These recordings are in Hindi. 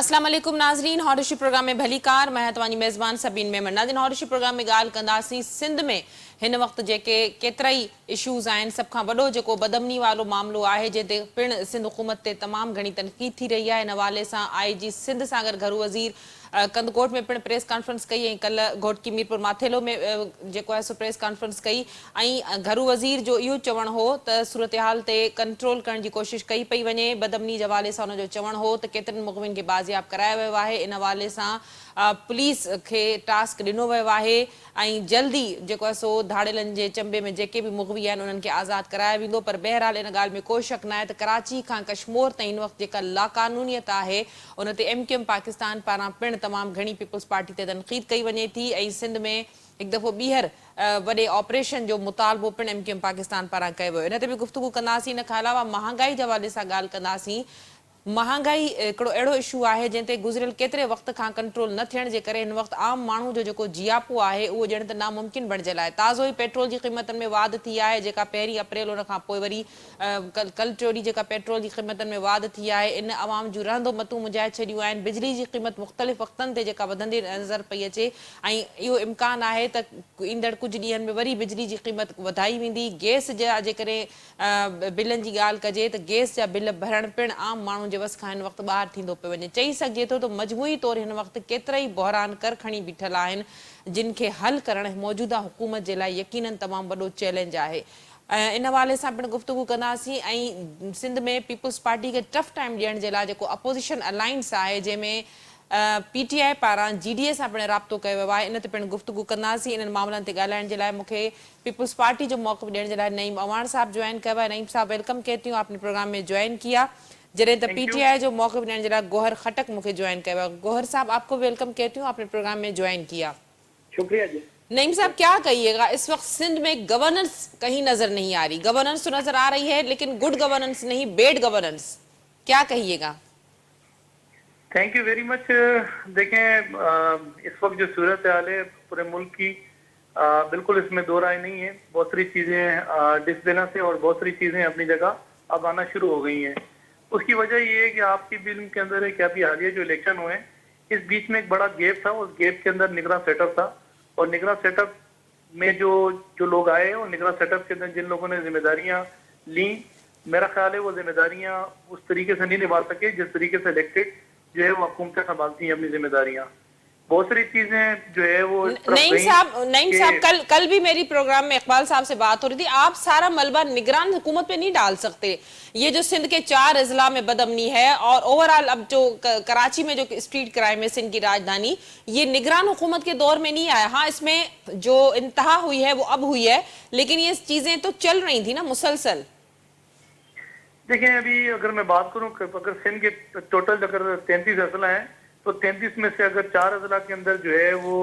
अस्सलाम वालेकुम नाज़रीन, हॉरिशी प्रोग्राम में भली कार मैं तव्हांजी मेज़बान सबीन मेमन। नाज़रीन, हॉरिशी प्रोग्राम में ॻाल्हि कंदासीं सिंध में हिन वक्त जेके केतिरा ई इशूज़ आहिनि। सब खां वॾो जेको बदमनी वारो मामलो आहे जंहिं ते पिणु सिंध हुकूमत ते तमामु घणी तनक़ीद थी रही आहे। इन हवाले सां IG सिंध सागर घरू वज़ीर कंदकोट में पिणु प्रेस कॉन्फ्रेंस कई ऐं कल्ह घोटकी मीरपुर माथेलो में जेको आहे सो प्रेस कॉन्फ्रेंस कई ऐं घरू वज़ीर जो इहो चवणु हो त सूरत हाल ते कंट्रोल करण जी कोशिशि कई पई वञे। बदमनी जे हवाले सां हुनजो चवणु हो त केतिरनि मुग़विन खे बाज़ियाब करायो वियो आहे। इन हवाले सां पुलिस खे टास्क ॾिनो वियो आहे ऐं जल्दी जेको आहे सो धाड़ेलनि जे चंबे में जेके बि मुग़वी आहिनि उन्हनि खे आज़ादु करायो वेंदो। पर बहरहाल इन ॻाल्हि में कोई शक न आहे त कराची खां कश्मीर ताईं हिन वक़्तु जेका लाक़ानूनियत आहे उन ते MQM पाकिस्तान पारां पिणु तमामु घणी पीपल्स पार्टी ते तनक़ीद कई वञे थी ऐं सिंध में हिकु दफ़ो ॿीहर वॾे ऑपरेशन जो मुतालबो पिणु MQM पाकिस्तान पारां कयो वियो। इन ते बि गुफ़्तगू कंदासीं। इन खां अलावा महांगाई जे हवाले सां ॻाल्हि कंदासीं। महांगाई हिकिड़ो अहिड़ो इशू आहे जंहिं ते गुज़िरियल केतिरे वक़्त खां कंट्रोल न थियण जे करे हिन वक़्तु आम माण्हू जो जेको जियापो आहे उहो ॼण त नामुमकिन बणिजियल आहे। ताज़ो ई पेट्रोल जी क़ीमतनि में वाध थी आहे जेका 1 अप्रैल उन खां पोइ वरी कल टियों जेका पेट्रोल जी क़ीमतनि में वाध थी आहे। इन अवाम जूं रहंदो मतूं मुंझाए छॾियूं आहिनि। बिजली जी क़ीमत मुख़्तलिफ़ वक़्तनि ते जेका वधंदी नज़र पई अचे ऐं इहो इम्कान आहे त ईंदड़ कुझु ॾींहंनि में वरी बिजली जी क़ीमत वधाई वेंदी। गैस जा जेकॾहिं बिलनि जी ॻाल्हि कजे त गैस जा बिल भरणु पिणु आम माण्हू जे वस खां हिन वक़्तु ॿाहिरि थींदो पियो वञे। चई सघिजे थो त मजमूई तौरु हिन वक़्तु केतिरा ई बहरान कर खणी बीठल आहिनि जिन खे हल करणु मौजूदा हुकूमत जे लाइ यकीनन तमामु वॾो चैलेंज आहे। इन हवाले सां पिणु गुफ़्तगू कंदासीं ऐं सिंध में पीपल्स पार्टी खे टफ टाइम ॾियण जे लाइ जेको अपोज़िशन अलायंस आहे जंहिंमें PTI पारां GDA सां पिणु राब्तो कयो वियो आहे इन ते पिणु गुफ़्तगू कंदासीं। इन्हनि मामलनि ते ॻाल्हाइण जे लाइ मूंखे पीपल्स पार्टी जो मौक़िफ़ ॾियण जे लाइ नईम अवान साहब ज्वाइन कयो आहे। नईम साहब वेलकम कहती हूँ, आपने प्रोग्राम में ज्वाइन किया। जॾहिं त थैंक यू। PTI जो मौक़िफ़ ॾियण जे लाइ गोहर खटक मूंखे ज्वाइन कयो आहे। गोहर साहब आपको वेलकम कहती हूँ, आपने प्रोग्राम में ज्वाइन किया। शुक्रिया जी। नईम साहब क्या कहिएगा, इस वक्त सिंध में गवर्नेंस कहीं नजर नहीं आ रही। गवर्नेंस तो नजर आ रही है लेकिन गुड गवर्नेंस नहीं, बेड गवर्नेंस, क्या कहिएगा? Thank you very much. देखें, इस वक्त जो सूरत हाल है पूरे मुल्क की, बिल्कुल इसमें दो राय नहीं है। बहुत सारी चीजें डिसबैलेंस है और बहुत सारी चीजें अपनी जगह अब आना शुरू हो गई हैं। उसकी वजह ये है कि आपकी बिल के अंदर है कि अभी हालिया जो इलेक्शन हुए इस बीच में एक बड़ा गैप था। उस गैप के अंदर निगरान सेटअप था और निगरान सेटअप में जो लोग आए और निगरान सेटअप के अंदर जिन लोगों ने जिम्मेदारियां ली, मेरा ख्याल है वो जिम्मेदारियां उस तरीके से नहीं निभा सके जिस तरीके से इलेक्टेड जो है वो हुकूमतें संभालती हैं अपनी जिम्मेदारियां। बहुत सारी चीजें जो है वो नईम साहब कल भी मेरी प्रोग्राम में इकबाल साहब से बात हो रही थी। आप सारा मलबा निगरान हुकूमत पे नहीं डाल सकते। ये जो सिंध के 4 अजला में बदअमनी है और ओवरऑल अब जो कराची में जो स्ट्रीट क्राइम है सिंध की राजधानी, ये निगरान हुकूमत के दौर में नहीं आया। हाँ, इसमें जो इंतहा हुई है वो अब हुई है लेकिन ये चीजें तो चल रही थी ना मुसलसल। देखें, अभी अगर मैं बात करूं, अगर सिंध के टोटल अगर 33 अजला हैं तो 33 में से अगर 4 अजला के अंदर जो है वो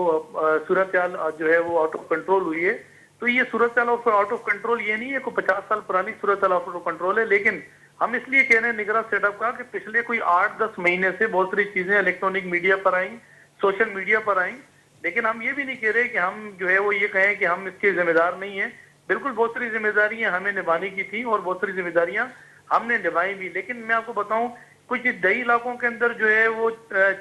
सूरत हाल जो है वो आउट ऑफ कंट्रोल हुई है, तो ये सूरत हाल आउट ऑफ कंट्रोल ये नहीं है कोई 50 साल पुरानी सूरत हाल आउट ऑफ कंट्रोल है। लेकिन हम इसलिए कह रहे हैं निगरान सेटअप का कि पिछले कोई 8-10 महीने से बहुत सारी चीजें इलेक्ट्रॉनिक मीडिया पर आई, सोशल मीडिया पर आई। लेकिन हम ये भी नहीं कह रहे कि हम जो है वो ये कहें कि हम इसके जिम्मेदार नहीं है। बिल्कुल बहुत सारी जिम्मेदारियां हमें निभाने की थी और बहुत सारी जिम्मेदारियां हमने निभाई भी। लेकिन मैं आपको बताऊं, कुछ दही इलाकों के अंदर जो है वो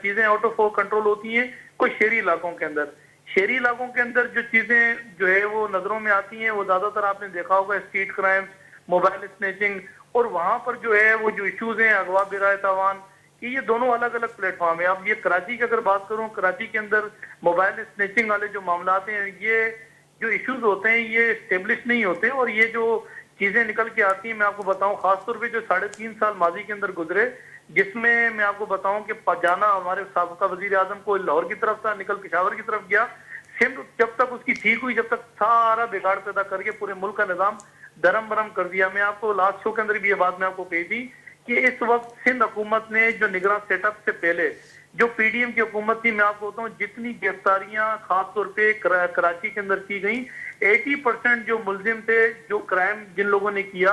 चीजें आउट ऑफ कंट्रोल होती हैं, कुछ शहरी इलाकों के अंदर। शहरी इलाकों के अंदर जो चीजें जो है वो नजरों में आती हैं वो ज्यादातर आपने देखा होगा स्ट्रीट क्राइम्स, मोबाइल स्नैचिंग, और वहां पर जो है वो जो इश्यूज हैं अगवा बिराए तावान, कि ये दोनों अलग अलग प्लेटफॉर्म है। अब ये कराची की अगर बात करूं, कराची के अंदर मोबाइल स्नैचिंग वाले जो मामला हैं, ये जो इश्यूज होते हैं ये स्टेब्लिश नहीं होते और ये जो चीजें निकल के आती हैं, मैं आपको बताऊं खासतौर पे जो 3.5 साल माजी के अंदर गुजरे, जिसमें मैं आपको बताऊं कि जाना हमारे साबका वजीर आजम को लाहौर की तरफ था, निकल पिशावर की तरफ गया। सिंध जब तक उसकी ठीक हुई, जब तक सारा बिगाड़ पैदा करके पूरे मुल्क का निजाम दरम बरम कर दिया। मैं आपको लास्ट शो के अंदर भी ये बात मैं आपको कही थी कि इस वक्त सिंध हुकूमत ने जो निगरान सेटअप से पहले जो PDM की हुकूमत थी, मैं आपको बताऊं जितनी गिरफ्तारियां खासतौर पे कराची के अंदर की गई, 80% जो मुलजिम थे, जो क्राइम जिन लोगों ने किया,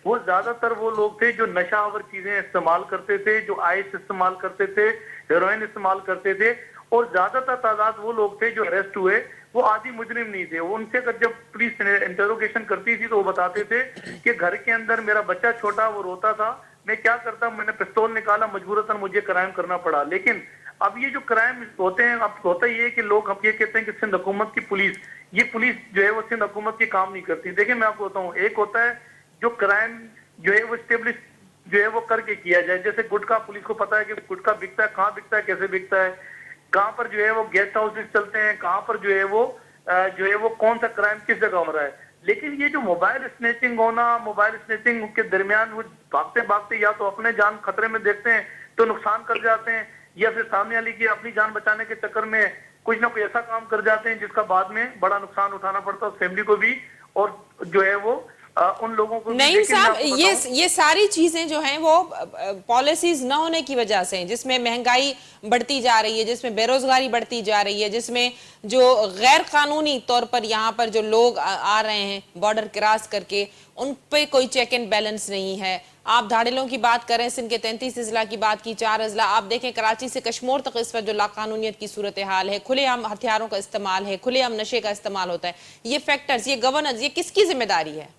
वो ज्यादातर वो लोग थे जो नशावर चीजें इस्तेमाल करते थे, जो आइस इस्तेमाल करते थे, हेरोइन इस्तेमाल करते थे, और ज्यादातर तादाद वो लोग थे जो अरेस्ट हुए वो आदि मुजरिम नहीं थे। उनसे अगर जब पुलिस इंटरोगेशन करती थी तो वो बताते थे कि घर के अंदर मेरा बच्चा छोटा वो रोता था, मैं क्या करता, मैंने पिस्तौल निकाला, मजबूरतन मुझे क्राइम करना पड़ा। लेकिन अब ये जो क्राइम होते हैं, अब होता ये है कि लोग अब ये कहते हैं कि सिंध हुकूमत की पुलिस, ये पुलिस जो है वो सिंध हुकूमत की काम नहीं करती। देखिए मैं आपको बताऊं, एक होता है जो क्राइम जो है वो स्टेब्लिश जो है वो करके किया जाए। जैसे गुटखा, पुलिस को पता है कि गुटखा बिकता है, कहाँ बिकता है, कैसे बिकता है, कहाँ पर जो है वो गेस्ट हाउसेस चलते हैं, कहाँ पर जो है वो कौन सा क्राइम किस जगह हो रहा है। लेकिन ये जो मोबाइल स्नैचिंग होना, मोबाइल स्नैचिंग के दरमियान वो भागते भागते या तो अपने जान खतरे में देखते हैं तो नुकसान कर जाते हैं, या फिर सामने वाले की अपनी जान बचाने के चक्कर में कुछ ना कोई ऐसा काम कर जाते हैं जिसका बाद में बड़ा नुकसान उठाना पड़ता है फैमिली को भी, और जो है वो उन लोगों को भी। नईम लेकिन मैं साहब, आपको ये बताऊं, ये सारी चीजें जो हैं वो पॉलिसीज न होने की वजह से हैं, जिसमें महंगाई बढ़ती जा रही है, जिसमें बेरोजगारी बढ़ती जा रही है, जिसमें जो गैर कानूनी तौर पर यहाँ पर जो लोग आ रहे हैं बॉर्डर क्रॉस करके, उन पे कोई चेक एंड बैलेंस नहीं है। आप धाड़िलों की बात करें, सिंध के 33 अजला की बात की, 4 अजला, आप देखें कराची से कश्मीर तक इस वक्त जो लाकानूनियत की सूरत हाल है, खुलेआम हथियारों का इस्तेमाल है, खुलेआम नशे का इस्तेमाल होता है, ये फैक्टर्स, ये गवर्नेंस, ये किसकी जिम्मेदारी है?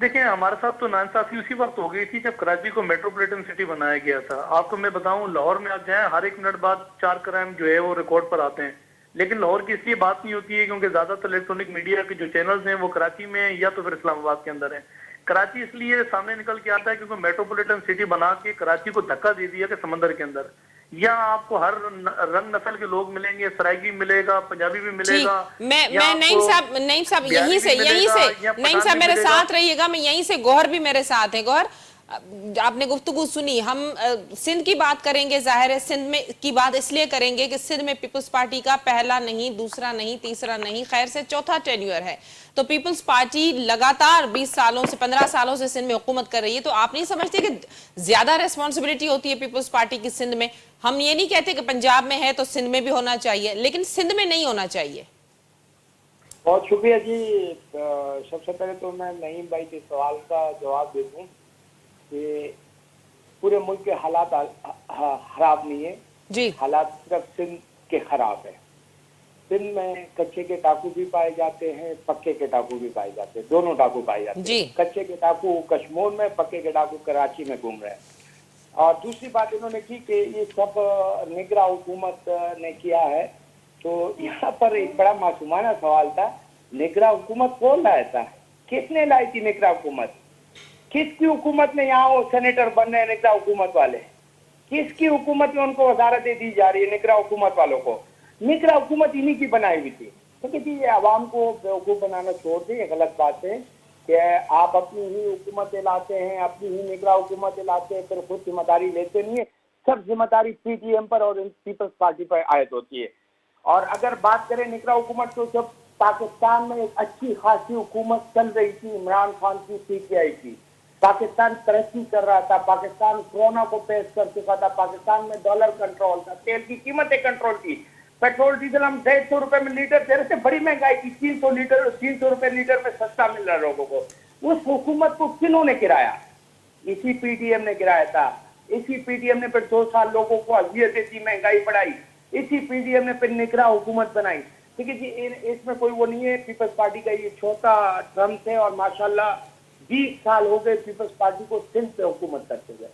देखिए हमारे साथ तो नाइंसाफी उसी वक्त हो गई थी जब कराची को मेट्रोपॉलिटन सिटी बनाया गया था। आपको मैं बताऊं, लाहौर में आप जाएं, हर 1 मिनट बाद 4 क्राइम जो है वो रिकॉर्ड पर आते हैं। लेकिन लाहौर की इसलिए बात नहीं होती है क्योंकि ज्यादातर इलेक्ट्रॉनिक मीडिया के जो चैनल्स हैं वो कराची में हैं या तो फिर इस्लामाबाद के अंदर है। कराची इसलिए सामने निकल के आता है क्योंकि मेट्रोपॉलिटन सिटी बना के कराची को धक्का दे दिया कि समंदर के अंदर यहाँ आपको हर रंग नस्ल के लोग मिलेंगे, सराइकी मिलेगा, पंजाबी भी मिलेगा, मैं नईम साहब यहीं से नईम साहब मेरे साथ रहिएगा, मैं यहीं से, गौहर भी मेरे साथ है। गौहर, आपने गुफ्तगू सुनी, हम सिंध की बात करेंगे, जाहिर है सिंध में की बात इसलिए करेंगे कि सिंध में पीपल्स पार्टी का पहला नहीं, दूसरा नहीं, तीसरा नहीं, खैर से चौथा टेन्योर है। तो पीपल्स पार्टी लगातार 20 सालों से, 15 सालों से सिंध में हुकूमत कर रही है। तो आप नहीं समझते कि ज्यादा रेस्पॉन्सिबिलिटी होती है पीपल्स पार्टी की सिंध में? हम ये नहीं कहते कि पंजाब में है तो सिंध में भी होना चाहिए, लेकिन सिंध में नहीं होना चाहिए। बहुत शुक्रिया जी। सबसे पहले तो मैं नईम भाई के सवाल का जवाब दे दूं कि पूरे मुल्क के हालात खराब नहीं है जी, हालात सिर्फ सिंध के खराब है। सिंध में कच्चे के टाकू भी पाए जाते हैं, पक्के के टाकू भी पाए जाते हैं, दोनों टाकू पाए जाते जी। हैं। कच्चे के टाकू कश्मीर में, पक्के के टाकू कराची में घूम रहे हैं। और दूसरी बात इन्होंने की कि ये सब निगरां हुकूमत ने किया है। तो यहाँ पर एक बड़ा मासूमाना सवाल था, निगरां हुकूमत कौन लाया था? किसने लाई थी निगरां हुकूमत? किसकी हुकूमत में यहाँ वो सेनेटर बन रहे हैं निगरां हुकूमत वाले? किसकी हुकूमत में उनको वजारतें दी जा रही है निगरां हुकूमत वालों को? निगरां हुकूमत इन्हीं की बनाई हुई थी। ठीक है जी, ये आवाम को बेवकूफ बनाना छोड़ दें, ये गलत बात है कि आप अपनी ही हुकूमतें लाते हैं, अपनी ही निगरां हुकूमतें लाते हैं, फिर खुद जिम्मेदारी लेते नहीं है। सब जिम्मेदारी पीटीएम पर और पीपल्स पार्टी पर आयत होती है। और अगर बात करें निगरां हुकूमत, तो जब पाकिस्तान में एक अच्छी खासी हुकूमत चल रही थी, इमरान खान की पीटीआई की, पाकिस्तान तरक्की कर रहा था, पाकिस्तान कोरोना को पेश कर चुका था, पाकिस्तान में डॉलर कंट्रोल था, तेल की कीमतें कंट्रोल थी, पेट्रोल डीजल हम 150 रुपए में लीटर दे रहे थे, बड़ी महंगाई थी, 300 रुपए लीटर में सस्ता मिल रहा है लोगों को। उस हुकूमत को किन्होंने गिराया? इसी पीटीएम ने गिराया था। इसी पीटीएम ने फिर 2 साल लोगों को अजियतें दी, महंगाई बढ़ाई। इसी पीटीएम ने फिर निगरां हुकूमत बनाई। ठीक है जी, इसमें कोई वो नहीं है। पीपल्स पार्टी का ये चौथा टर्म है और माशाल्लाह 20 साल हो गए पीपल्स पार्टी को सिंध पे हुकूमत करते हुए,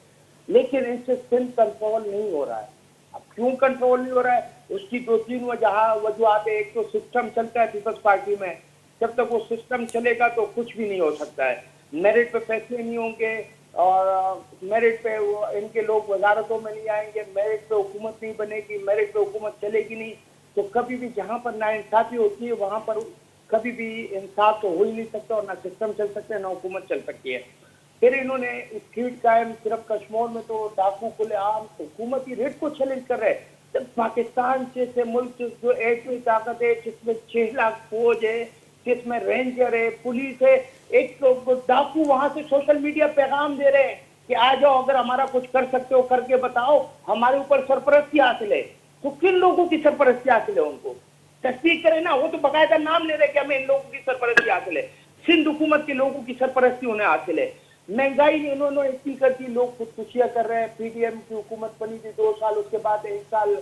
लेकिन इससे सिंध कंट्रोल नहीं हो रहा है। अब क्यों कंट्रोल नहीं हो रहा है? उसकी 2-3 वजूहत है। एक तो सिस्टम चलता है पीपल्स पार्टी में, जब तक वो सिस्टम चलेगा तो कुछ भी नहीं हो सकता है। मेरिट पे फैसले नहीं होंगे और मेरिट पे वो इनके लोग वजारतों में नहीं आएंगे, मेरिट पे हुकूमत नहीं बनेगी, मेरिट पे हुकूमत चलेगी नहीं। तो कभी भी जहाँ पर नाइंसाफी होती है वहाँ पर कभी भी इंसाफ तो हो ही नहीं सकता और ना सिस्टम चल सकता है ना हुकूमत चल सकती है। फिर इन्होंने स्ट्रीट क्राइम सिर्फ कश्मीर में तो डाकू खुलेआम हुकूमती रेट को चैलेंज कर रहे हैं। जब पाकिस्तान जैसे मुल्क जो एक ही ताकत है, जिसमें 6 लाख फौज है, जिसमें रेंजर है, पुलिस है, एक तो डाकू वहां से सोशल मीडिया पैगाम दे रहे हैं कि आ जाओ, अगर हमारा कुछ कर सकते हो करके बताओ, हमारे ऊपर सरपरस्ती हासिल है। तो किन लोगों की सरपरस्ती हासिल है? उनको तस्दीक करें ना। वो तो बाकायदा नाम ले रहे कि हमें इन लोगों की सरपरस्ती हासिल है। सिंध हुकूमत के लोगों की सरपरस्ती उन्हें हासिल है। महंगाई इन्होंने इतनी कर दी, लोग खुदकुशियां कर रहे हैं। पीडीएम की हुकूमत बनी थी 2 साल, उसके बाद 1 साल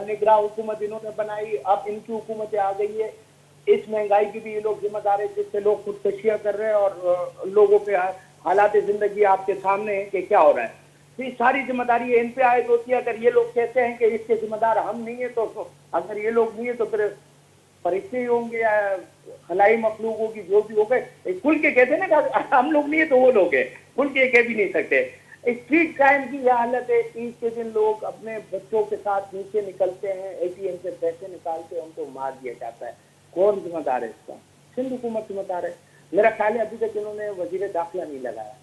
निगरां हुकूमत इन्होंने बनाई, अब इनकी हुकूमतें आ गई है। इस महंगाई की भी ये लोग जिम्मेदार है जिससे लोग खुदकुशियां कर रहे हैं और लोगों पे हालात जिंदगी आपके सामने है कि क्या हो रहा है। तो ये सारी जिम्मेदारी इन पे आयद होती है। अगर ये लोग कहते हैं कि इसके जिम्मेदार हम नहीं है, तो अगर ये लोग नहीं है तो फिर फरिश्ते ही होंगे या खलाई मखलूक होगी, जो भी हो गए। खुल के कहते हैं ना, हम लोग नहीं है तो वो लोग है, खुल के कह भी नहीं सकते। स्ट्रीट क्राइम की यह हालत है। ईद के दिन लोग अपने बच्चों के साथ नीचे निकलते हैं, एटीएम से पैसे निकाल के उनको मार दिया जाता है। कौन जिम्मेदार है इसका? सिंध हुकूमत जिम्मेदार है। मेरा ख्याल है अभी तक इन्होंने वजीर दाखिला नहीं लगाया।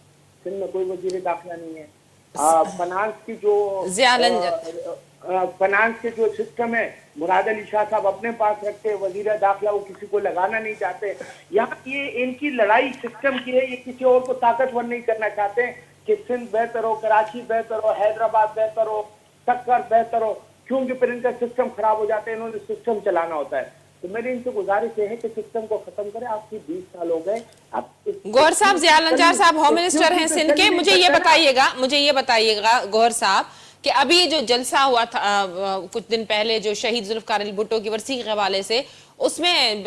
सिंध में कोई वजीर दाखिला नहीं है। फाइनेंस की जो फाइनेंस के जो सिस्टम है, मुराद अली शाह साहब अपने पास रखते हैं, वजीर दाखिला वो किसी को लगाना नहीं चाहते। यहाँ ये इनकी लड़ाई सिस्टम की है। ये किसी और को ताकतवर नहीं करना चाहते हैं कि सिंध बेहतर हो, कराची बेहतर हो, हैदराबाद बेहतर हो, सक्कर बेहतर हो, क्योंकि फिर इनका सिस्टम खराब हो जाता है। इन्होंने सिस्टम चलाना होता है। तो मेरी इनसे गुजारिश है कि सिस्टम को खत्म करें। आपकी 20 साल हो गए। आप गौहर साहब, ज़िया लंजार साहब होम मिनिस्टर हैं सिंध के। मुझे ये बताइएगा गौहर साहब कि अभी जो जलसा हुआ था कुछ दिन पहले, जो शहीद जुल्फकार अली भुट्टो की वर्सी के हवाले से, उसमें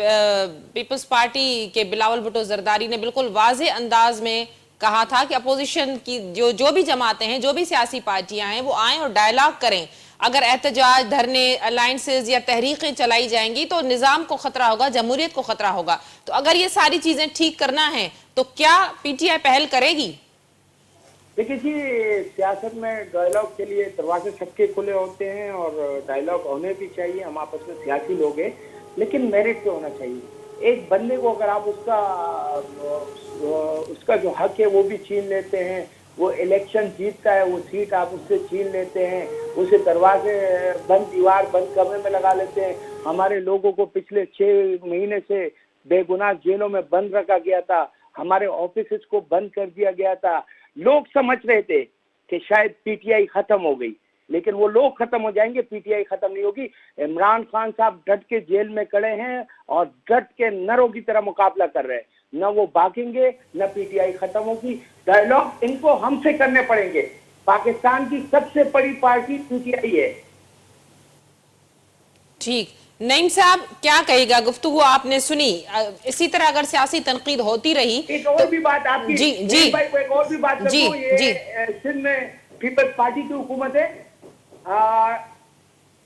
पीपल्स पार्टी के बिलावल भुट्टो जरदारी ने बिल्कुल वाज़े अंदाज में कहा था कि अपोजिशन की जो भी जमातें हैं, जो भी सियासी पार्टियां हैं, वो आएं और डायलॉग करें। अगर एहतजाज, धरने, अलायंसेज या तहरीकें चलाई जाएंगी तो निजाम को खतरा होगा, जमहूरियत को खतरा होगा। तो अगर ये सारी चीजें ठीक करना है तो क्या पीटीआई पहल करेगी? देखिए जी, सियासत में डायलॉग के लिए दरवाजे सबके खुले होते हैं और डायलॉग होने भी चाहिए। हम आपस में सियासी लोग हैं, लेकिन मेरिट पे होना चाहिए। एक बंदे को अगर आप उसका जो हक है वो भी छीन लेते हैं, वो इलेक्शन जीतता है, वो सीट आप उससे छीन लेते हैं, उसे दरवाजे बंद, दीवार बंद कमरे में लगा लेते हैं। हमारे लोगों को पिछले 6 महीने से बेगुनाह जेलों में बंद रखा गया था, हमारे ऑफिस को बंद कर दिया गया था। लोग समझ रहे थे कि शायद पीटीआई खत्म हो गई, लेकिन वो लोग खत्म हो जाएंगे, पीटीआई खत्म नहीं होगी। इमरान खान साहब डट के जेल में खड़े हैं और डट के नरों की तरह मुकाबला कर रहे हैं। न वो भागेंगे, न पीटीआई खत्म होगी। डायलॉग इनको हमसे करने पड़ेंगे। पाकिस्तान की सबसे बड़ी पार्टी पीटीआई है। ठीक, नईम साहब क्या कहेगा? गुफ्तगू आपने सुनी। इसी तरह अगर सियासी तनकीद होती रही एक और भी बात आपकी जी भाई को एक और भी बात जी करूं, ये जी सिंध में पीपल्स पार्टी की हुकूमत है।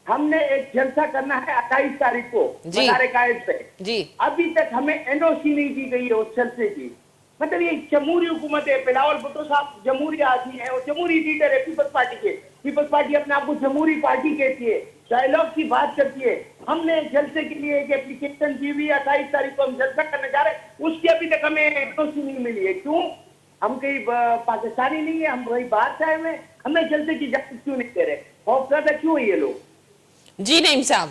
हमने एक जलसा करना है 28 तारीख को मज़ार कायद पे। जी, अभी तक हमें एनओसी नहीं दी गई है उस जलसे की। मतलब ये जमहूरी हुकूमत है। बिलावल भुट्टो साहब जमहूरी आदमी है और जमहूरी लीडर है पीपल्स पार्टी के। पीपल्स पार्टी अपने आप को जमहूरी पार्टी कहती है, डायलॉग की बात करती है। हमने जलसे के लिए एक एप्लीकेशन दी हुई है, 28 तारीख को हम जलसा करने जा रहे हैं। उसकी अभी तक हमें एनओसी नहीं मिली है। क्यों? हम कहीं पाकिस्तानी नहीं है, हम वही बात चाहे में, हमें जलसे की इजाजत क्यों नहीं दे रहे? खौफजदा क्यों है ये लोग? जी नईम साहब।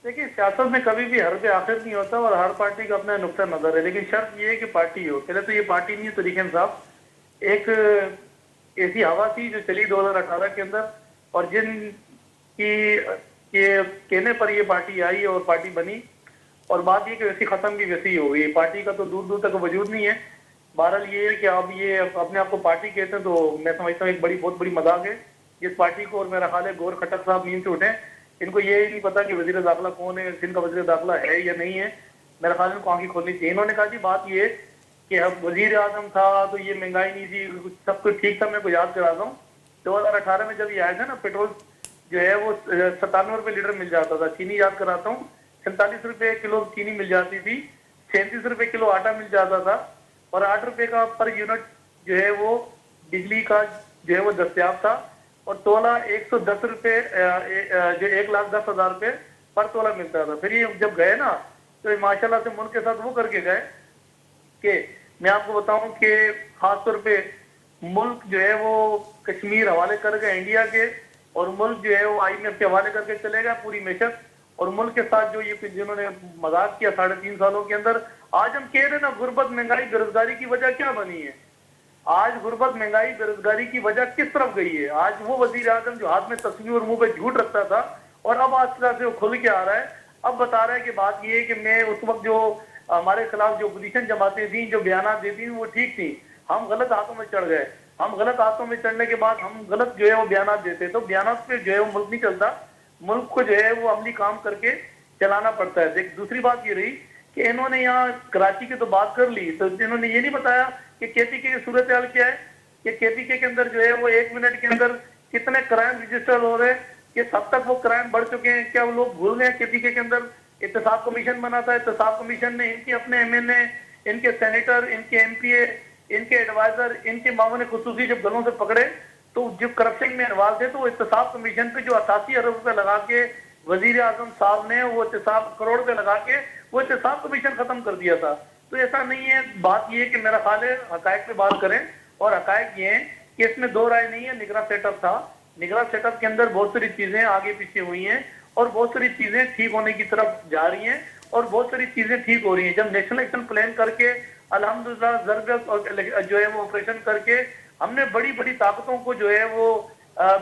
देखिए, सियासत में कभी भी हर पे आखिर नहीं होता और हर पार्टी का अपना नुक्ता नजर है, लेकिन शर्त ये है कि पार्टी हो। पहले तो ये पार्टी नहीं है तरीके साहब। एक ऐसी हवा थी जो चली 2018 के अंदर, और जिन की के कहने पर ये पार्टी आई और पार्टी बनी, और बात ये कि वैसी खत्म की वैसी हो गई। पार्टी का तो दूर दूर तक वजूद नहीं है। बहरहाल ये है कि अब ये अपने आप को पार्टी कहते हैं, तो मैं समझता हूँ एक बहुत बड़ी मजाक है जिस पार्टी को। और मेरा ख्याल है गौर खट्टर साहब नींद से उठे, इनको ये नहीं पता कि वजीर दाखिला कौन है, सिंध का वजीर दाखिला है या नहीं है। मेरा ख्याल इनको आंखें खोलनी चाहिए। इन्होंने कहा कि बात ये कि अब वजीर आजम था तो ये महंगाई नहीं थी, सब कुछ ठीक था। मैं को याद कराता हूँ 2018 में जब ये आया था ना, पेट्रोल जो है वो 97 रुपए लीटर मिल जाता था। चीनी याद कराता हूँ 47 रुपए किलो चीनी मिल जाती थी, 37 रुपए किलो आटा मिल जाता था, और 8 रुपए का पर यूनिट जो है वो बिजली का जो है वो दस्तियाब था, और तोला 110 रुपए जो 1,10,000 रुपए पर तोला मिलता था। फिर ये जब गए ना तो माशाल्लाह से मुल्क के साथ वो करके गए कि मैं आपको बताऊं कि खास तौर पे मुल्क जो है वो कश्मीर हवाले कर गए इंडिया के, और मुल्क जो है वो IMF के हवाले करके चलेगा पूरी मेशत। और मुल्क के साथ जो ये जिन्होंने मजाक किया 3.5 सालों के अंदर, आज हम कह रहे ना गुर्बत, महंगाई, बेरोजगारी की वजह क्या बनी है? आज गुर्बत, महंगाई, बेरोजगारी की वजह किस तरफ गई है? आज वो वजीर आजम जो हाथ में तस्वीर और मुंह पे झूठ रखता था, और अब आज तरह से वो खुल के आ रहा है। अब बता रहा है कि बात ये है कि मैं उस वक्त जो हमारे खिलाफ जो अपोजिशन जमातें थी, जो बयान देती थी, वो ठीक थी। हम गलत हाथों में चढ़ गए। हम गलत हाथों में चढ़ने के बाद हम गलत जो है वो बयान देते, तो बयान पे जो है वो मुल्क नहीं चलता। मुल्क को जो है वो अमली काम करके चलाना पड़ता है। देख, दूसरी बात ये रही कि इन्होंने यहाँ कराची की तो बात कर ली, तो इन्होंने ये नहीं बताया कि केपीके की सूरत हाल क्या है, कि केपीके के अंदर जो है वो 1 मिनट के अंदर कितने क्राइम रजिस्टर हो रहे हैं, कि सब तक वो क्राइम बढ़ चुके हैं। क्या वो लोग भूल गए? केपीके के अंदर एहतसाब कमीशन बना था, एहतसाब कमीशन ने इनके अपने एमएनए, इनके सेनेटर, इनके एमपीए, इनके एडवाइजर, इनके मामले खुसूसी जब गलों से पकड़े तो जो करप्शन में इन्वॉल्व थे, तो वो एहतसाब कमीशन पे जो 88 अरब रुपए लगा के वजीर आजम साहब ने वो एहतसाब करोड़ रुपए लगा के वो एहतसाब कमीशन खत्म कर दिया था। तो ऐसा नहीं है। बात ये है कि मेरा ख्याल है हकायक पे बात करें, और हकायक ये है कि इसमें दो राय नहीं है। निगरान सेटअप था, निगरान सेटअप के अंदर बहुत सारी चीजें आगे पीछे हुई हैं और बहुत सारी चीजें ठीक होने की तरफ जा रही हैं और बहुत सारी चीजें ठीक हो रही हैं। जब नेशनल एक्शन प्लान करके अल्हम्दुलिल्लाह जबरदस्त और जो है वो ऑपरेशन करके हमने बड़ी बड़ी ताकतों को जो है वो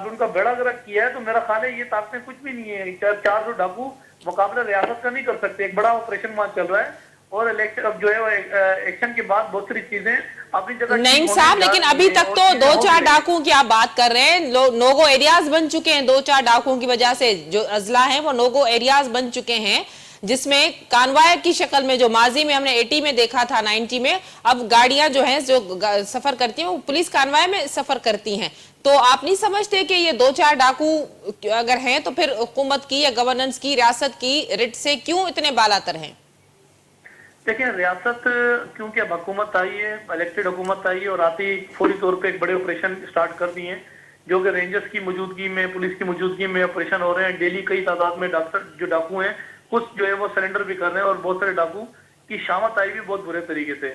उनका बेड़ा गर्क किया है, तो मेरा ख्याल है ये ताकतें कुछ भी नहीं है। 400 डाकू मुकाबला रियासत का नहीं कर सकते। एक बड़ा ऑपरेशन वहां चल रहा है और इलेक्शन अब जो है एक्शन के बाद बहुत सारी चीजें अपनी जगह। नहीं साहब, लेकिन अभी तक तो 2-4 डाकुओं की आप बात कर रहे हैं। नोगो एरियाज बन चुके हैं 2-4 डाकुओं की वजह से। जो अजला हैं वो नोगो एरियाज बन चुके हैं, जिसमें कानवाय की शक्ल में जो माजी में हमने 80 में देखा था, 90 में, अब गाड़ियां जो हैं जो सफर करती हैं वो पुलिस कानवाय में सफर करती हैं। तो आप नहीं समझते कि ये 2-4 डाकू अगर हैं तो फिर हुकूमत की या गवर्नेंस की, रियासत की रिट से क्यों इतने बालातर हैं? देखिए, रियासत क्योंकि अब हुकूमत आई है, इलेक्टेड हुकूमत आई है और आते ही फौरी तौर पे एक बड़े ऑपरेशन स्टार्ट कर दिए हैं, जो कि रेंजर्स की मौजूदगी में, पुलिस की मौजूदगी में ऑपरेशन हो रहे हैं। डेली कई तादाद में जो डाकू हैं कुछ जो है वो सरेंडर भी कर रहे हैं और बहुत सारे डाकू की शामत आई भी बहुत बुरे तरीके से।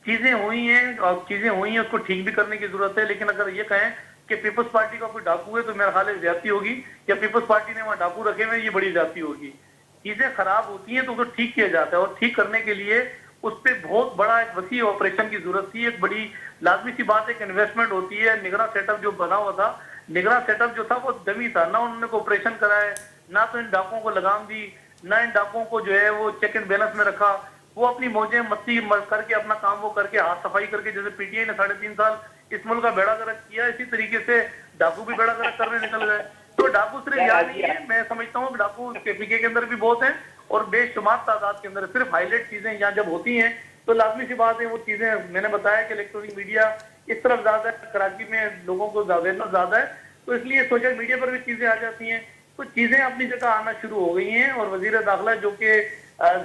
चीजें हुई हैं उसको ठीक भी करने की जरूरत है। लेकिन अगर ये कहें कि पीपल्स पार्टी का कोई डाकू है तो मेरा ख्याल है ज्यादती होगी, या पीपल्स पार्टी ने वहां डाकू रखे हुए, ये बड़ी ज्यादती होगी। चीजें खराब होती हैं तो उसको ठीक किया जाता है और ठीक करने के लिए उस पर बहुत बड़ा एक वसी ऑपरेशन की जरूरत थी। एक बड़ी लाजमी सी बात, एक इन्वेस्टमेंट होती है। निगरान सेटअप जो बना हुआ था, निगरान सेटअप जो था वो डमी था, ना उन्होंने ऑपरेशन कराया, ना तो इन डाकुओं को लगाम दी, ना इन डाकुओं को जो है वो चेक एंड बैलेंस में रखा। वो अपनी मौजें मस्ती करके अपना काम वो करके हाथ सफाई करके, जैसे पीटीआई ने 3.5 साल इस मुल्क का बेड़ा गर्क किया, इसी तरीके से डाकू भी बेड़ा गर्क करने निकल गए। तो डाकू सिर्फ यहाँ नहीं है, मैं समझता हूँ डाकू केपीके के अंदर भी बहुत है और बेशुमार तादाद के अंदर। सिर्फ हाईलाइट चीजें यहाँ जब होती हैं तो लाजमी सी बात है वो चीजें, मैंने बताया कि इलेक्ट्रॉनिक मीडिया इस तरफ ज्यादा है, कराची में लोगों को अवेयरनेस ज्यादा है, तो इसलिए सोशल मीडिया पर भी चीजें आ जाती हैं। तो चीजें अपनी जगह आना शुरू हो गई हैं और वजीर दाखिला जो कि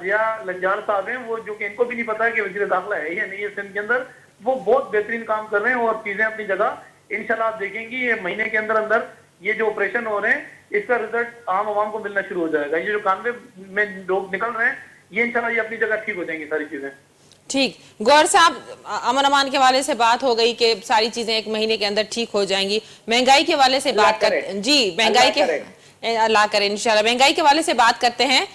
जिया लंजार साहब हैं, वो जो कि इनको भी नहीं पता है कि वजीर दाखिला है या नहीं है सिंध के अंदर, वो बहुत बेहतरीन काम कर रहे हैं और चीजें अपनी जगह इंशाल्लाह आप देखेंगी ये महीने के अंदर अंदर ये जो ऑपरेशन हो रहे हैं इसका रिजल्ट आम आवाम को मिलना शुरू हो जाएगा। ये जो कानवे में लोग निकल रहे हैं ये इंशाल्लाह ये अपनी जगह ठीक हो जाएंगी सारी चीजें। ठीक। गौर साहब, अमन अमान के हवाले से बात हो गई कि सारी चीजें 1 महीने के अंदर ठीक हो जाएंगी। महंगाई के हवाले से बात करते जी, महंगाई के अल्लाह करे इंशाल्लाह। महंगाई के हवाले से बात करते हैं।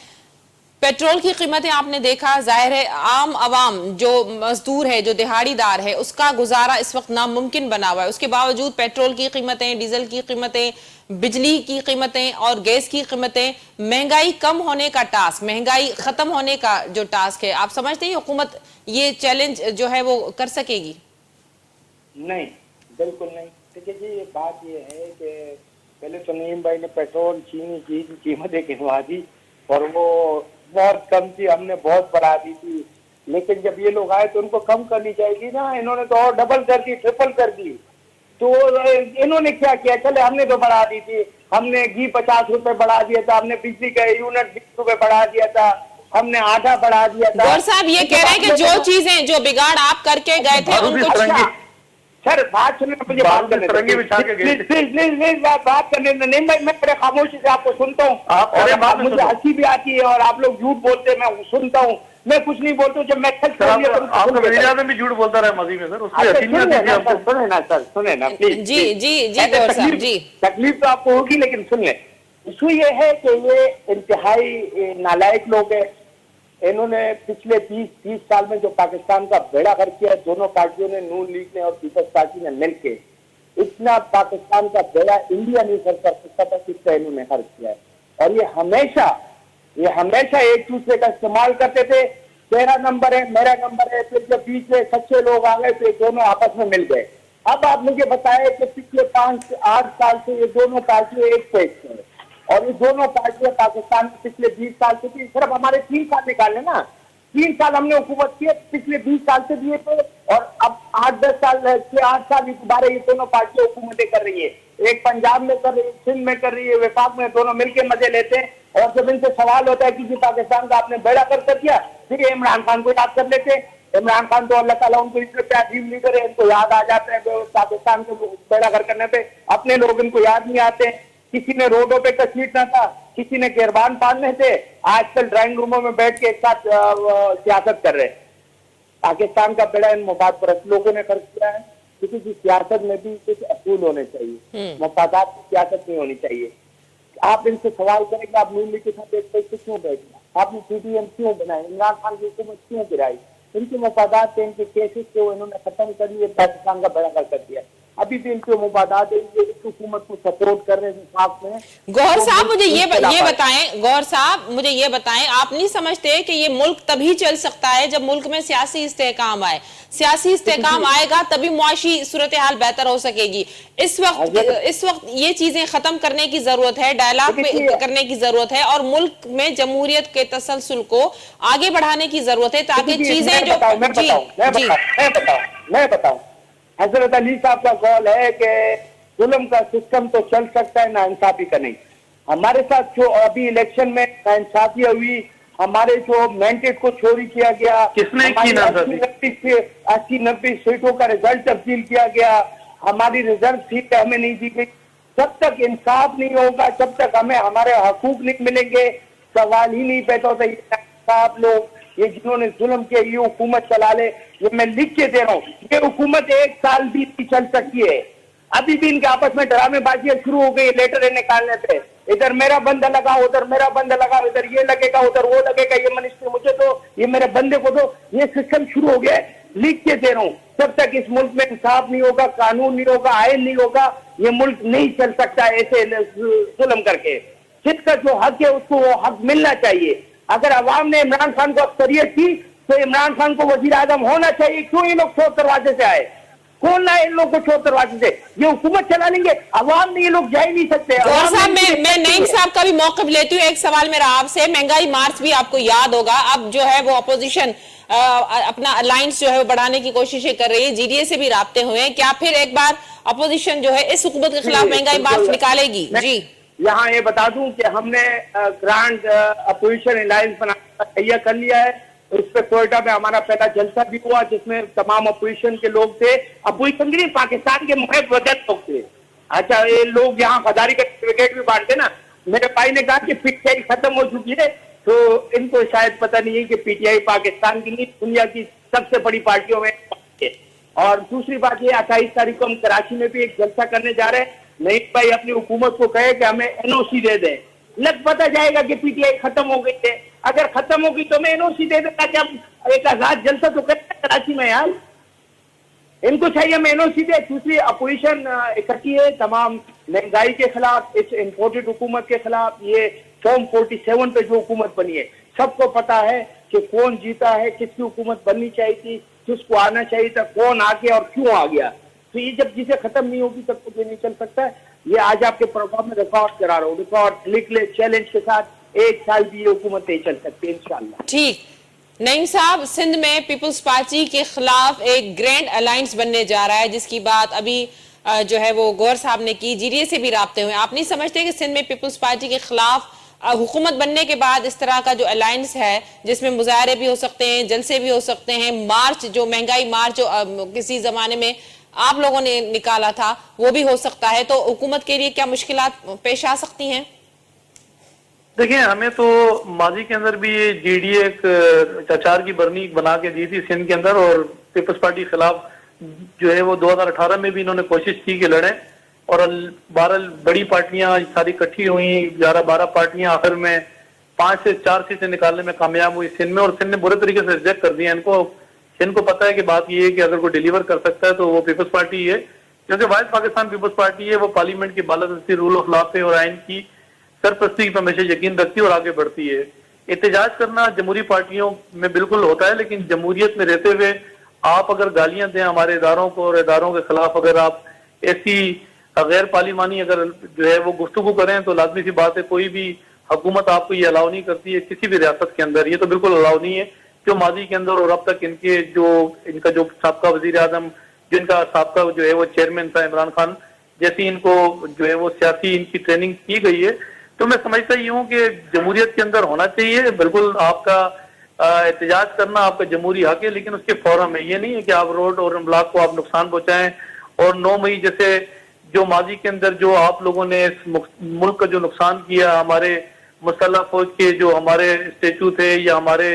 पेट्रोल की कीमतें आपने देखा, जाहिर है आम आवाम जो मजदूर है, जो दिहाड़ीदार है, उसका गुजारा इस वक्त नामुमकिन बना हुआ है। उसके बावजूद पेट्रोल की कीमतें, डीजल की कीमतें, बिजली की कीमतें और गैस की कीमतें, महंगाई कम होने का टास्क, महंगाई खत्म होने का जो टास्क है, आप समझते हैं हुकूमत ये चैलेंज जो है वो कर सकेगी? नहीं, बिल्कुल नहीं। देखिए जी, ये बात ये है कि पहले तो नईम भाई ने पेट्रोल, चीनी की कीमतें गिनवा दी और वो बहुत कम थी, हमने बहुत बढ़ा दी थी। लेकिन जब ये लोग आए तो उनको कम करनी चाहिए ना, इन्होंने तो और डबल कर दी, ट्रिपल कर दी। तो इन्होंने क्या किया, चले हमने तो बढ़ा दी थी, हमने घी 50 रुपए बढ़ा दिया था, हमने बिजली का यूनिट 20 रुपए बढ़ा दिया था, हमने आटा बढ़ा दिया था। गौर साहब ये कह रहे हैं कि जो चीजें, जो बिगाड़ आप करके गए थे उनको, सर बात सुनने, मुझे बात करने बात करने नहीं, मैं बड़े खामोशी से आपको सुनता हूँ, मुझे हंसी भी आती है और आप लोग झूठ बोलते हैं, मैं सुनता हूँ, मैं कुछ नहीं बोलता हूँ। जब मैं भी झूठ बोलता रहा माजी में सर, सुने ना सर, सुने ना प्लीज। जी जी जी गौर साहब जी, तकलीफ तो आपको होगी लेकिन सुन ले। इशू ये है कि ये इंतहाई नालायक लोग हैं। इन्होंने पिछले 20-30 साल में जो पाकिस्तान का बेड़ा गर्क किया, दोनों पार्टियों ने, नून लीग ने और पीपल्स पार्टी ने मिलके, इतना पाकिस्तान का बेड़ा इंडिया नहीं कर सकता था कितना इन्होंने गर्क किया है। और ये हमेशा एक दूसरे का इस्तेमाल करते थे। तेरा नंबर है, मेरा नंबर है, फिर जब बीच में सच्चे लोग आ गए तो ये दोनों आपस में मिल गए। अब आप मुझे बताए कि पिछले 5-8 साल से ये दोनों पार्टियां एक पेज पे, और ये दोनों पार्टियां पाकिस्तान में पिछले 20 साल से थी, सिर्फ हमारे 3 साल निकाले ना, 3 साल हमने हुकूमत की है, पिछले 20 साल से दिए थे, और अब 8-10 साल से 8 साल दोबारा ये दोनों पार्टियां हुकूमतें कर रही है। एक पंजाब में कर रही है, सिंध में कर रही है, वफाक में, दोनों मिलकर मजे लेते हैं। और जब इनसे सवाल होता है कि जी पाकिस्तान का आपने बेड़ा कर दिया, फिर ये इमरान खान को याद कर लेते हैं। इमरान खान तो अल्लाह ताला उनको इतने अजीब लीडर है, इनको याद आ जाता है पाकिस्तान को बेड़ा कर करने पे। अपने लोग इनको याद नहीं आते। किसी ने रोडों पे घसीटना था, किसी ने गिरबान पालने थे, आजकल ड्राइंग रूमों में बैठ के एक साथ सियासत कर रहे हैं। पाकिस्तान का बेड़ा इन मुफादपरस्त लोगों ने कर किया है, क्योंकि सियासत में भी कुछ असूल होने चाहिए, मुफादात की सियासत नहीं होनी चाहिए। आप इनसे सवाल करेंगे आप नून लीग के साथ एक पैसे क्यों बैठना, आपने पीटीएम क्यों बनाई, इमरान खान की हुकूमत क्यों गिराई, इनके मफादात थे, इनके केसेस थे, इन्होंने खत्म कर लिए, पाकिस्तान का बेड़ा कर दिया। अभी भी इनके मफादात है, ये इस हुकूमत को सपोर्ट कर रहे हैं वफाक में। गौहर साहब मुझे ये बताएं, गौहर साहब मुझे ये बताएं, आप नहीं समझते कि ये मुल्क तभी चल सकता है जब मुल्क में सियासी इस्तेहकाम आए? सियासी इस्तेहकाम आएगा तभी मुआशी सूरत हाल बेहतर हो सकेगी। इस वक्त ये चीजें खत्म करने की जरूरत है, डायलॉग करने की जरूरत है, और मुल्क में जमहूरियत के तसलसल को आगे बढ़ाने की जरूरत है, ताकि चीजें जो मैं बताऊं हजरत अली साहब का कौल है कि जुल्म का सिस्टम तो चल सकता है, ना इंसाफी का नहीं। हमारे साथ जो अभी इलेक्शन में नाइंसाफी हुई, हमारे जो मैंडेट को चोरी किया गया, किसने की ना 80-90 सीटों का रिजल्ट तब्दील किया गया, हमारी रिजर्व सीट हमें नहीं दी गई। जब तक इंसाफ नहीं होगा, जब तक हमें हमारे हकूक नहीं मिलेंगे, सवाल ही नहीं पैदा होता। आप लोग ये जिन्होंने जुल्म किया, ये हुकूमत चला ले, ये मैं लिख के दे रहा हूँ, ये हुकूमत 1 साल भी चल सकती है। अभी भी इनके आपस में ड्रामेबाजियां शुरू हो गई लेटर निकालने पे, इधर मेरा बंदा लगा, उधर मेरा बंदा लगा, इधर ये लगेगा, उधर वो लगेगा, ये मिनिस्टर मुझे दो, ये मेरे बंदे को दो, ये सिस्टम शुरू हो गया है। लिख के दे रहा हूँ, जब तक इस मुल्क में इंसाफ नहीं होगा, कानून नहीं होगा, आयन नहीं होगा, ये मुल्क नहीं चल सकता ऐसे जुल्म करके। जिसका जो हक है उसको वो हक मिलना चाहिए। अगर अवाम ने इमरान खान को अक्सरियत की तो इमरान खान को वजीर आजम होना चाहिए। क्यों ये लोग चोर दरवाजे से आए? कौन ना इन लोग को चोर दरवाजे से? ये हुकूमत चला लेंगे, अवाम में ये लोग जा ही नहीं सकते। साहब मैं नईम साहब का भी मौक़िफ़ लेती हूँ। एक सवाल मेरा आपसे, महंगाई मार्च भी आपको याद होगा, अब जो है वो अपोजिशन अपना अलायंस जो है वो बढ़ाने की कोशिशें कर रही है, जीडीए से भी राब्ते हुए हैं। क्या फिर एक बार अपोजिशन जो है इस हुकूमत के खिलाफ महंगाई मार्च निकालेगी? जी, यहाँ ये बता दूं कि हमने ग्रांड अपोजिशन अलायंस बनाने का तैयार कर लिया है। इस पे कोयटा में हमारा पहला जलसा भी हुआ, जिसमें तमाम अपोजिशन के लोग थे। अपोजिशन के पाकिस्तान के मुहिब वजह लोग थे। अच्छा, ये लोग यहाँ खदारी का सर्टिफिकेट भी बांटते ना। मेरे भाई ने कहा कि पीटीआई खत्म हो चुकी है, तो इनको शायद पता नहीं है कि पीटीआई पाकिस्तान की नहीं, दुनिया की सबसे बड़ी पार्टियों में है। और दूसरी बात ये, 28 तारीख को हम कराची में भी एक जलसा करने जा रहे हैं। नहीं भाई अपनी हुकूमत को कहे कि हमें एनओसी दे दें, लग पता जाएगा कि पीटीआई खत्म हो गई है। अगर खत्म होगी तो मैं एनओसी दे देता कि हम एक आजाद जलसा तो करें कराची में यार। इनको चाहिए हम एनओसी दे। दूसरी अपोजिशन इकट्ठी है तमाम महंगाई के खिलाफ, इस इम्पोर्टेड हुकूमत के खिलाफ। ये फॉर्म 47 पे जो हुकूमत बनी है, सबको पता है कि कौन जीता है, किसकी हुकूमत बननी चाहिए थी, किसको आना चाहिए था, कौन आ गया और क्यों आ गया। तो ये जब जिसे खत्म नहीं होगी तब तक ये नहीं चल सकता है। ये आज आपके प्रोग्राम में रिकॉर्ड करा रहा हूँ, रिकॉर्ड लिख ले चैलेंज के साथ। 1 साल भी ये हुकूमत नहीं चल सकती इंशाल्लाह। ठीक। नईम साहब, सिंध में पीपल्स पार्टी के खिलाफ एक ग्रैंड अलायंस बनने जा रहा है, जिसकी बात अभी जो है वो गौहर साहब ने की, जीडीए से भी राब्ते हुए। आप नहीं समझते कि सिंध में पीपल्स पार्टी के खिलाफ हुकूमत बनने के बाद इस तरह का जो अलायंस है, जिसमें मुजाहरे भी हो सकते हैं, जलसे भी हो सकते हैं, मार्च जो महंगाई मार्च जो किसी जमाने में आप लोगों ने निकाला था वो भी हो सकता है, तो हुकूमत के लिए क्या मुश्किलात पेश आ सकती हैं? देखिए, हमें तो माजी के अंदर भी ये जीडीए एक अचार की बरनी बना के दी थी सिंध के अंदर, और पीपल्स पार्टी के खिलाफ जो है वो 2018 में भी इन्होंने कोशिश की कि लड़े, और 12 बड़ी पार्टियां सारी इकट्ठी हुई, 11-12 पार्टियां आखिर में 5 से 4 सीटें निकालने में कामयाब हुई सिंध में, और सिंध ने बुरे तरीके से रिजेक्ट कर दिया इनको। सिंध को पता है कि बात ये है कि अगर कोई डिलीवर कर सकता है तो वो पीपल्स पार्टी है, क्योंकि वाहिद पाकिस्तान पीपल्स पार्टी है, वो पार्लियामेंट की बालादस्ती, रूल ऑफ लॉ पे और आइन की सरपरस्ती पर हमेशा यकीन रखती है और आगे बढ़ती है। एहतजाज करना जमहूरी पार्टियों में बिल्कुल होता है, लेकिन जमहूरियत में रहते हुए आप अगर गालियां दें हमारे इदारों को और इदारों के खिलाफ अगर आप ऐसी गैर पार्लिमानी अगर जो है वो गुफ्तगू करें, तो लाजमी सी बात है कोई भी हुकूमत आपको ये अलाउ नहीं करती है किसी भी रियासत के अंदर। ये तो बिल्कुल अलाउ नहीं है। जो माजी के अंदर और अब तक इनके जो इनका जो साबका वजीर आजम, जो इनका साबका जो है वो चेयरमैन था इमरान खान, जैसी इनको जो है वो सियासी इनकी ट्रेनिंग की गई है, तो मैं समझता ही हूँ कि जमहूरियत के अंदर होना चाहिए। बिल्कुल आपका एहतजाज करना आपका जमहूरी हक है, लेकिन उसके फौरन में ये नहीं है कि आप रोड और अमलाक को आप नुकसान पहुंचाएं। और 9 मई जैसे जो माजी के अंदर जो आप लोगों ने इस मुल्क का जो नुकसान किया, हमारे मुसल्लह फौज के जो हमारे स्टेचू थे या हमारे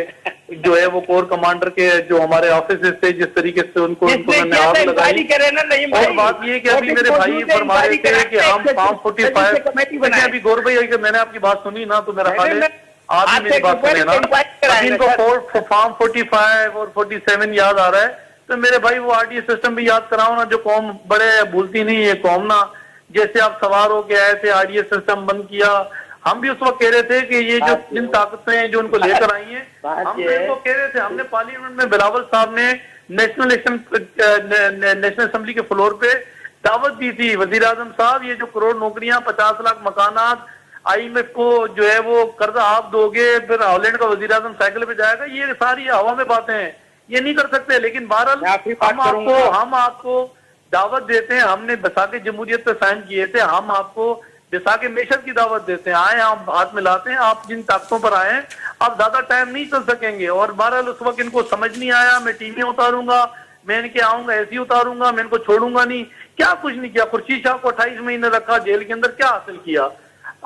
जो है वो कोर कमांडर के जो हमारे ऑफिस थे, जिस तरीके से उनको उन्होंने आग लगाई। और बात ये कि अभी मेरे भाई फरमा रहे थे कि हम फार्म 45 अभी गौर भाई अगर मैंने आपकी बात सुनी ना तो मेरा ख्याल है आप ही मेरी बात सुने ना, अभी इनको फार्म 45 और 47 याद आ रहा है। तो मेरे भाई वो आरटीए सिस्टम भी याद कराओ ना, जो कौम बड़े भूलती नहीं है कौम ना। जैसे आप सवार होके आए थे, आरटीए सिस्टम बंद किया, हम भी उस वक्त कह रहे थे कि ये जो जिन ताकतें हैं जो उनको लेकर आई हैं, हम तो कह रहे थे। हमने पार्लियामेंट में बिलावल साहब ने नेशनल असेंबली के फ्लोर पे दावत दी थी, वजीर आजम साहब ये जो करोड़ नौकरियां, 50 लाख मकानात, IMF को जो है वो कर्जा आप दोगे, फिर हॉलैंड का वजीर आजम साइकिल पे जाएगा, ये सारी हवा में बातें हैं, ये नहीं कर सकते। लेकिन बहरहाल हम आपको दावत देते हैं, हमने बैसाख जमहूरियत पे साइन किए थे, हम आपको बैसाख मेशत की दावत देते हैं, आए हम हाथ मिलाते हैं। आप जिन ताकतों पर आए हैं आप ज्यादा टाइम नहीं चल सकेंगे। और बहरहाल उस वक्त इनको समझ नहीं आया, मैं टीवी उतारूंगा, मैं इनके आऊंगा ऐसी उतारूंगा, मैं इनको छोड़ूंगा नहीं, क्या कुछ नहीं किया। खुर्शीद शाह को 28 महीने रखा जेल के अंदर, क्या हासिल किया।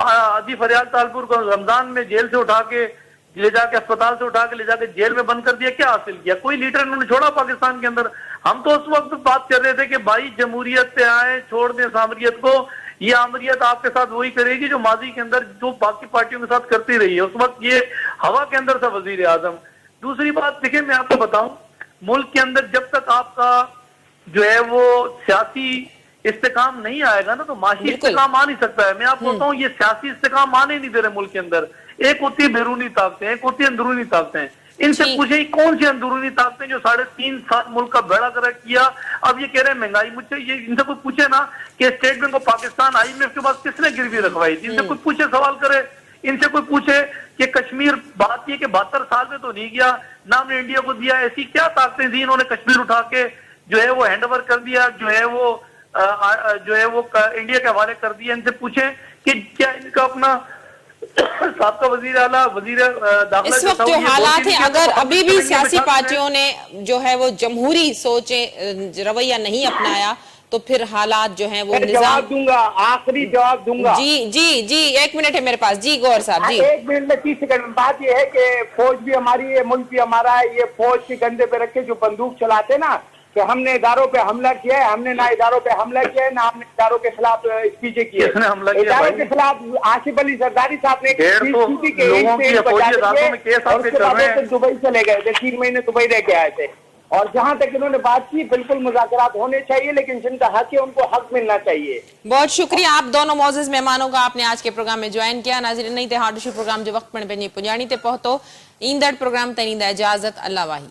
आदि फरियाद तालपुर को रमजान में जेल से उठा के ले जाके अस्पताल से उठा के ले जाके जेल में बंद कर दिया, क्या हासिल किया। कोई लीडर इन्होंने छोड़ा पाकिस्तान के अंदर। हम तो उस वक्त बात कर रहे थे कि भाई जमहूरियत पे आए, छोड़ दें सामरियत को, ये आमरियत आपके साथ वही करेगी जो माजी के अंदर जो बाकी पार्टियों के साथ करती रही है। उस वक्त ये हवा के अंदर था वजीर आजम। दूसरी बात देखिए, मैं आपको बताऊं, मुल्क के अंदर जब तक आपका जो है वो सियासी इस्तेकाम नहीं आएगा ना, तो माशी इस्तेकाम आ नहीं सकता है। मैं आपको बताऊं, ये सियासी इस्तेकाम आने नहीं दे रहे मुल्क के अंदर। एक होती है बैरूनी ताकतें, एक होती है अंदरूनी ताकतें। इनसे पूछे ही कौन सी अंदरूनी ताकतें जो 3.5 साल मुल्क का बेड़ा गर्क किया, अब ये कह रहे हैं महंगाई। मुझसे ये इनसे कोई पूछे ना कि state bank of Pakistan IMF के पास किसने गिरवी रखवाई थी, इनसे कोई पूछे, सवाल करे। इनसे कोई पूछे कि कश्मीर, बात ये कि 72 साल में तो नहीं गया ना, हमने इंडिया को दिया, ऐसी क्या ताकतें थी इन्होंने कश्मीर उठा के जो है वो हैंड ओवर कर दिया, जो है वो इंडिया के हवाले कर दिया। इनसे पूछे कि क्या इनका अपना साबका वजीर आला, वजीर दाखिला इस वक्त जो हालात है, अगर अभी भी सियासी पार्टियों ने जो है वो जमहूरी सोचे रवैया नहीं अपनाया, तो फिर हालात जो हैं वो जवाब दूंगा, आखिरी जवाब दूंगा। जी 1 मिनट है मेरे पास। जी गौर साहब जी 1 मिनट में 30 सेकंड में। बात ये है कि फौज भी हमारी है, मुल्क भी हमारा है। ये फौज के कंधे पे रख के जो बंदूक चलाते ना कि हमने इदारों पे हमला किया है, हमने ना इदारों पे हमला किया है, ना हमने इदारों के खिलाफ स्पीचें की है। इदारों के खिलाफ आसिफ अली जरदारी साहब ने दुबई चले गए थे, 3 महीने दुबई रह के आए थे। और जहां तक इन्होंने बात की, बिल्कुल मुज़ाकरात होने चाहिए, लेकिन जिनका हक है उनको हक मिलना चाहिए। बहुत शुक्रिया आप दोनों मोअज़्ज़िज़ मेहमानों का, आपने आज के प्रोग्राम में ज्वाइन किया। नाज़रीन, नहीं थे हार्ड प्रोग्राम जो वक्त पर पंहिंजी पुॼाणी ते पहुतो। ईंदड़ प्रोग्राम ताईं ॾींदा इजाज़त। अल्लाह वाही।